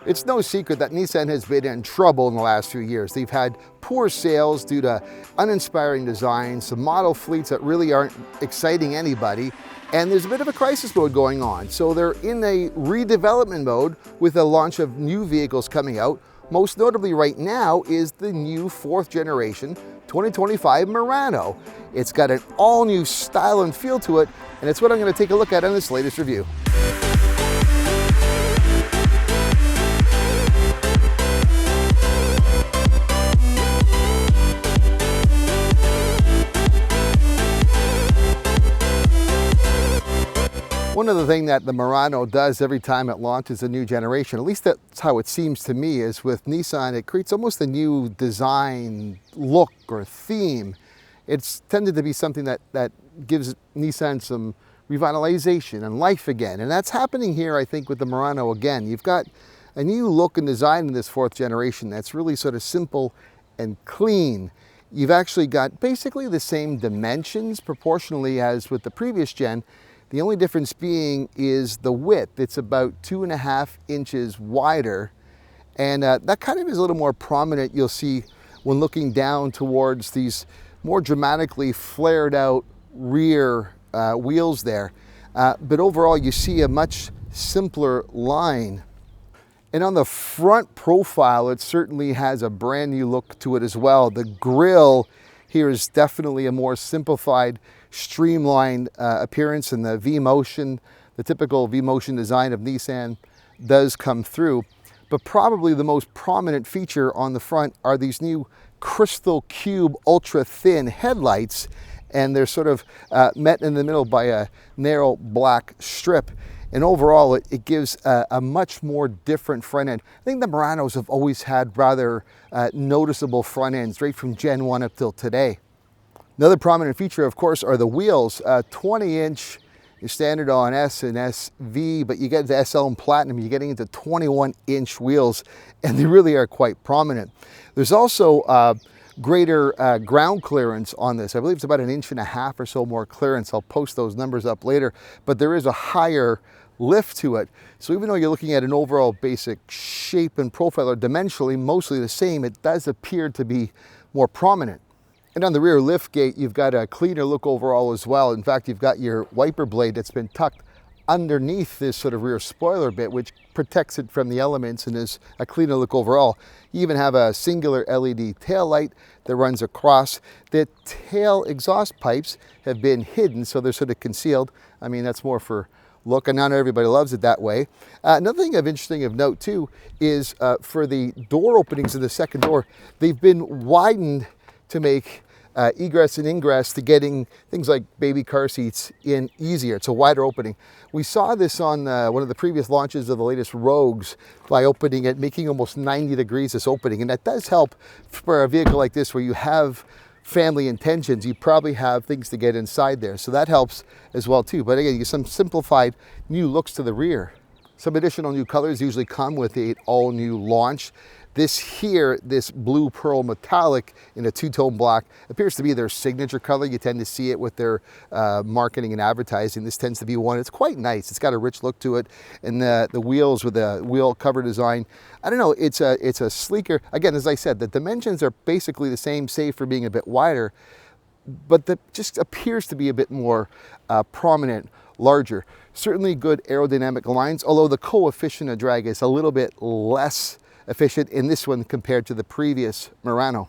It's no secret that Nissan has been in trouble in the last few years. They've had poor sales due to uninspiring designs, some model fleets that really aren't exciting anybody, and there's a bit of a crisis mode going on. So they're in a redevelopment mode with the launch of new vehicles coming out. Most notably right now is the new 4th generation 2025 Murano. It's got an all new style and feel to it, and it's what I'm going to take a look at in this latest review. One other thing that the Murano does every time it launches a new generation, at least that's how it seems to me, is with Nissan, it creates almost a new design look or theme. It's tended to be something that gives Nissan some revitalization and life again. And that's happening here, I think, with the Murano again. You've got a new look and design in this 4th generation that's really sort of simple and clean. You've actually got basically the same dimensions proportionally as with the previous gen. The only difference being is the width. It's about 2.5 inches wider, and that kind of is a little more prominent. You'll see when looking down towards these more dramatically flared out rear wheels there. But overall, you see a much simpler line. And on the front profile, it certainly has a brand new look to it as well. The grille here is definitely a more simplified, streamlined appearance, and the V-Motion, the typical V-Motion design of Nissan, does come through. But probably the most prominent feature on the front are these new crystal cube ultra thin headlights, and they're sort of met in the middle by a narrow black strip. And overall, it gives a much more different front end. I think the Muranos have always had rather noticeable front ends, right from Gen 1 up till today. Another prominent feature, of course, are the wheels. 20-inch is standard on S and SV, but you get the SL and Platinum, you're getting into 21-inch wheels, and they really are quite prominent. There's also greater ground clearance on this. I believe it's about 1.5 inches or so more clearance. I'll post those numbers up later, but there is a higher lift to it. So even though you're looking at an overall basic shape and profile or dimensionally mostly the same, it does appear to be more prominent. And on the rear lift gate, you've got a cleaner look overall as well. In fact, you've got your wiper blade that's been tucked underneath this sort of rear spoiler bit, which protects it from the elements and is a cleaner look overall. You even have a singular LED tail light that runs across. The tail exhaust pipes have been hidden, so they're sort of concealed. I mean, that's more for look, and not everybody loves it that way. Another thing of interesting of note too is for the door openings in the second door, they've been widened to make egress and ingress to getting things like baby car seats in easier. It's a wider opening. We saw this on one of the previous launches of the latest Rogues by opening it, making almost 90 degrees this opening. And that does help for a vehicle like this where you have family intentions. You probably have things to get inside there. So that helps as well too. But again, you get some simplified new looks to the rear. Some additional new colors usually come with the all new launch. This here, this blue pearl metallic in a two-tone black, appears to be their signature color. You tend to see it with their marketing and advertising. This tends to be one. It's quite nice. It's got a rich look to it. And the wheels with the wheel cover design, I don't know, it's a sleeker. Again, as I said, the dimensions are basically the same, save for being a bit wider, but that just appears to be a bit more prominent, larger. Certainly good aerodynamic lines, although the coefficient of drag is a little bit less efficient in this one compared to the previous Murano.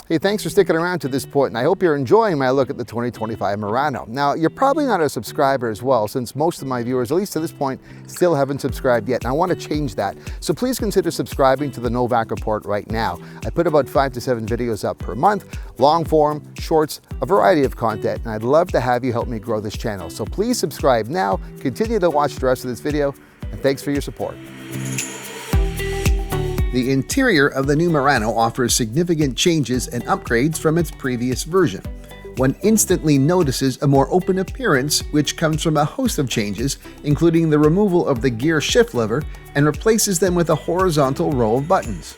Hey, thanks for sticking around to this point, and I hope you're enjoying my look at the 2025 Murano. Now, you're probably not a subscriber as well, since most of my viewers, at least to this point, still haven't subscribed yet, and I want to change that. So please consider subscribing to the Novak Report right now. I put about 5 to 7 videos up per month, long form, shorts, a variety of content, and I'd love to have you help me grow this channel. So please subscribe now, continue to watch the rest of this video, and thanks for your support. The interior of the new Murano offers significant changes and upgrades from its previous version. One instantly notices a more open appearance, which comes from a host of changes, including the removal of the gear shift lever and replaces them with a horizontal row of buttons.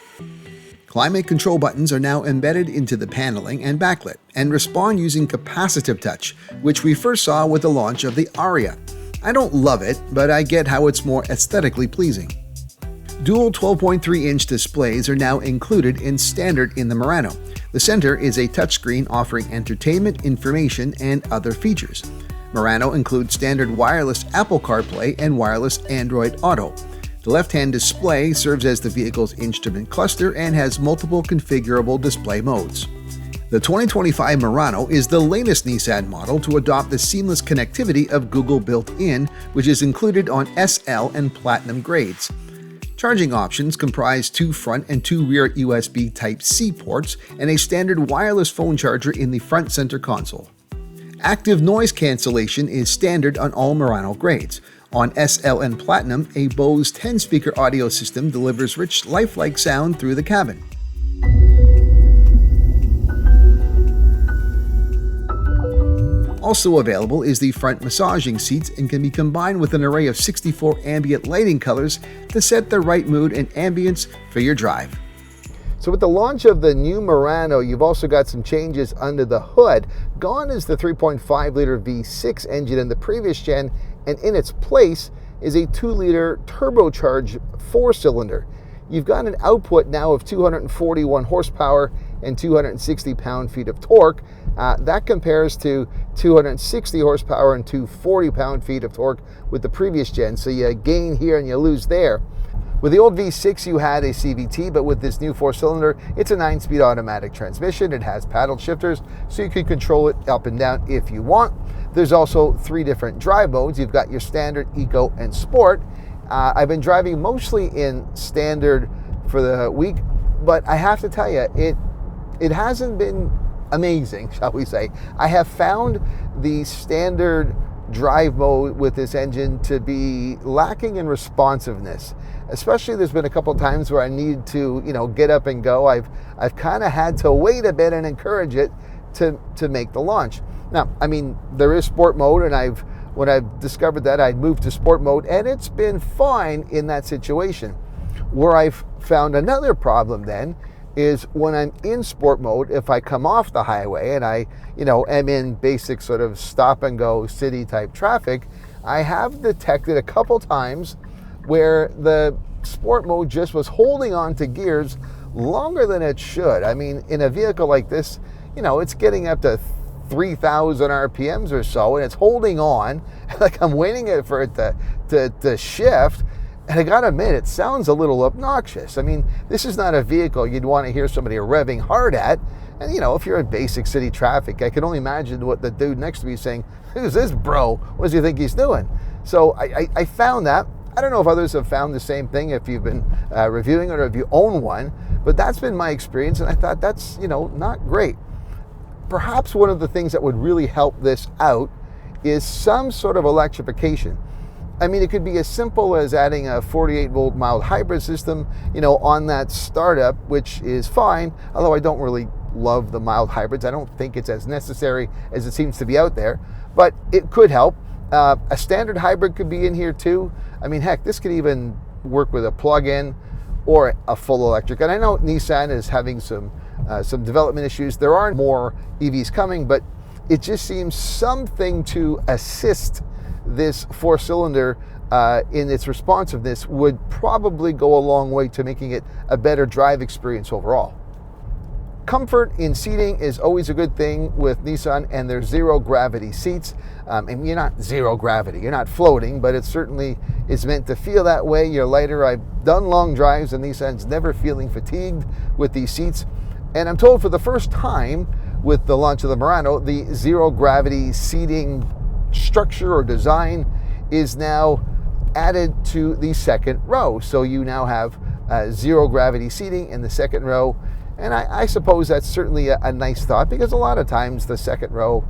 Climate control buttons are now embedded into the paneling and backlit and respond using capacitive touch, which we first saw with the launch of the Aria. I don't love it, but I get how it's more aesthetically pleasing. Dual 12.3-inch displays are now included in standard in the Murano. The center is a touchscreen offering entertainment, information, and other features. Murano includes standard wireless Apple CarPlay and wireless Android Auto. The left-hand display serves as the vehicle's instrument cluster and has multiple configurable display modes. The 2025 Murano is the latest Nissan model to adopt the seamless connectivity of Google built-in, which is included on SL and Platinum grades. Charging options comprise 2 front and 2 rear USB Type-C ports and a standard wireless phone charger in the front center console. Active noise cancellation is standard on all Murano grades. On SL and Platinum, a Bose 10-speaker audio system delivers rich, lifelike sound through the cabin. Also available is the front massaging seats and can be combined with an array of 64 ambient lighting colors to set the right mood and ambience for your drive. So with the launch of the new Murano, you've also got some changes under the hood. Gone is the 3.5-liter V6 engine in the previous gen, and in its place is a 2-liter turbocharged 4-cylinder. You've got an output now of 241 horsepower and 260 pound-feet of torque. That compares to 260 horsepower and 240 pound-feet of torque with the previous gen, so you gain here and you lose there. With the old V6, you had a CVT, but with this new 4-cylinder, it's a 9-speed automatic transmission. It has paddle shifters, so you can control it up and down if you want. There's also 3 different drive modes. You've got your standard, eco, and sport. I've been driving mostly in standard for the week, but I have to tell you, it hasn't been amazing, shall we say. I have found the standard drive mode with this engine to be lacking in responsiveness. Especially, there's been a couple times where I need to, get up and go. I've kind of had to wait a bit and encourage it to make the launch. Now, I mean, there is sport mode, and when I've discovered that, I'd moved to sport mode, and it's been fine in that situation. Where I've found another problem then is when I'm in sport mode, if I come off the highway and I, am in basic sort of stop and go city type traffic, I have detected a couple times where the sport mode just was holding on to gears longer than it should. I mean, in a vehicle like this, it's getting up to 3,000 RPMs or so, and it's holding on, like I'm waiting for it to shift. And I gotta admit, it sounds a little obnoxious. I mean, this is not a vehicle you'd want to hear somebody revving hard at. And if you're in basic city traffic, I can only imagine what the dude next to me is saying. Who's this bro? What does he think he's doing? So I found that. I don't know if others have found the same thing, if you've been reviewing it or if you own one, but that's been my experience, and I thought that's, not great. Perhaps one of the things that would really help this out is some sort of electrification. I mean, it could be as simple as adding a 48-volt mild hybrid system, on that startup, which is fine, although I don't really love the mild hybrids. I don't think it's as necessary as it seems to be out there, but it could help. A standard hybrid could be in here too. I mean, heck, this could even work with a plug-in or a full electric. And I know Nissan is having some development issues. There are more EVs coming, but it just seems something to assist this 4-cylinder in its responsiveness would probably go a long way to making it a better drive experience overall. Comfort in seating is always a good thing with Nissan and their zero-gravity seats. And you're not zero gravity, you're not floating, but it certainly is meant to feel that way. You're lighter. I've done long drives and Nissan's never feeling fatigued with these seats. And I'm told for the first time with the launch of the Murano, the zero-gravity seating structure or design is now added to the second row. So you now have zero-gravity seating in the second row. And I suppose that's certainly a nice thought, because a lot of times the second row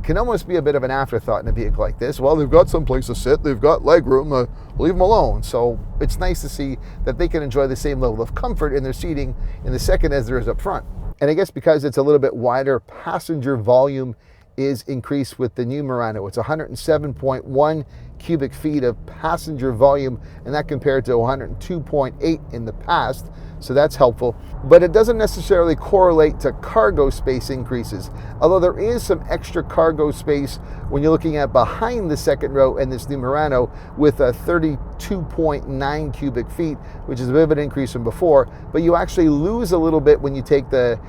can almost be a bit of an afterthought in a vehicle like this. Well, they've got some place to sit, they've got leg room, leave them alone. So it's nice to see that they can enjoy the same level of comfort in their seating in the second as there is up front. And I guess because it's a little bit wider, passenger volume is increased with the new Murano. It's 107.1 cubic feet of passenger volume, and that compared to 102.8 in the past, so that's helpful. But it doesn't necessarily correlate to cargo space increases, although there is some extra cargo space when you're looking at behind the second row in this new Murano with a 32.9 cubic feet, which is a bit of an increase from before, but you actually lose a little bit when you take the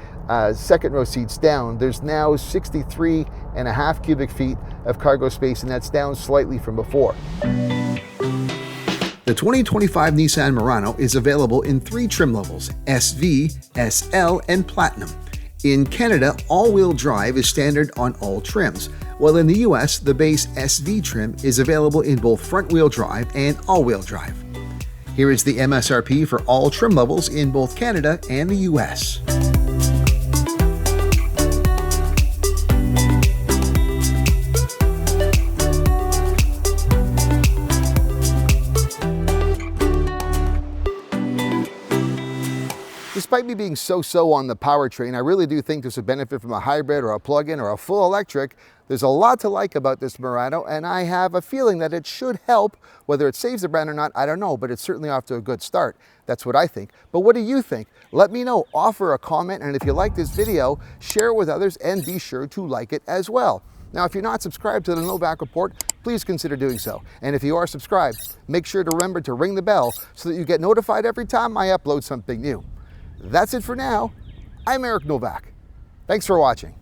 second row seats down. There's now 63.5 cubic feet of cargo space, and that's down slightly from before. The 2025 Nissan Murano is available in 3 trim levels: SV, SL, and Platinum. In Canada, all-wheel drive is standard on all trims, while in the US, the base SV trim is available in both front-wheel drive and all-wheel drive. Here is the MSRP for all trim levels in both Canada and the US. Despite me being so-so on the powertrain, I really do think this would benefit from a hybrid or a plug-in or a full electric. There's a lot to like about this Murano, and I have a feeling that it should help. Whether it saves the brand or not, I don't know, but it's certainly off to a good start. That's what I think. But what do you think? Let me know. Offer a comment, and if you like this video, share it with others and be sure to like it as well. Now, if you're not subscribed to the Novak Report, please consider doing so. And if you are subscribed, make sure to remember to ring the bell so that you get notified every time I upload something new. That's it for now. I'm Eric Novak. Thanks for watching.